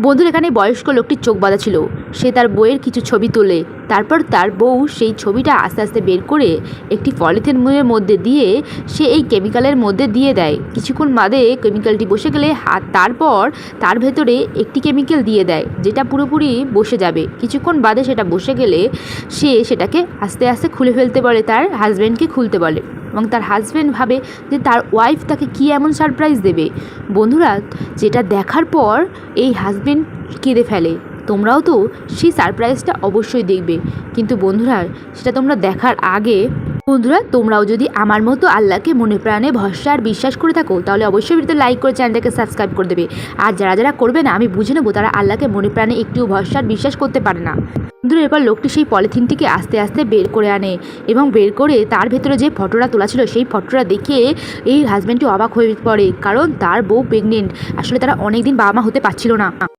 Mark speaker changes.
Speaker 1: বন্ধুর এখানে বয়স্ক লোকটির চোখ বাঁধা ছিল। সে তার বউয়ের কিছু ছবি তোলে। তারপর তার বউ সেই ছবিটা আস্তে আস্তে বের করে একটি পলিথিনের মধ্যে দিয়ে সে এই কেমিক্যালের মধ্যে দিয়ে দেয়। কিছুক্ষণ বাদে কেমিক্যালটি বসে গেলে তারপর তার ভেতরে একটি কেমিক্যাল দিয়ে দেয় যেটা পুরোপুরি বসে যাবে। কিছুক্ষণ বাদে সেটা বসে গেলে সে সেটাকে আস্তে আস্তে খুলে ফেলতে বলে, তার হাজব্যান্ডকে খুলতে বলে এবং তার হাজব্যান্ড ভাবে যে তার ওয়াইফ তাকে কী এমন সারপ্রাইজ দেবে। বন্ধুরা, যেটা দেখার পর এই হাজব্যান্ড কেঁদে ফেলে। তোমরাও তো সেই সারপ্রাইজটা অবশ্যই দেখবে, কিন্তু বন্ধুরা সেটা তোমরা দেখার আগে বন্ধুরা তোমরাও যদি আমার মতো আল্লাহকে মনে প্রাণে ভরসা আর বিশ্বাস করে থাকো তাহলে অবশ্যই ভিডিওতে লাইক করে চ্যানেলটাকে সাবস্ক্রাইব করে দেবে। আর যারা যারা করবে না আমি বুঝে নেবো তারা আল্লাহকে মনে প্রাণে একটু ভরসা আর বিশ্বাস করতে পারে না। বন্ধুরা এরপর লোকটি সেই পলিথিনটিকে আস্তে আস্তে বের করে আনে এবং বের করে তার ভেতরে যে ফটোটা তোলা ছিল সেই ফটোটা দেখে এই হাজব্যান্ডটি অবাক হয়ে পড়ে, কারণ তার বউ প্রেগনেন্ট। আসলে তারা অনেকদিন বাবা মা হতে পারছিল না।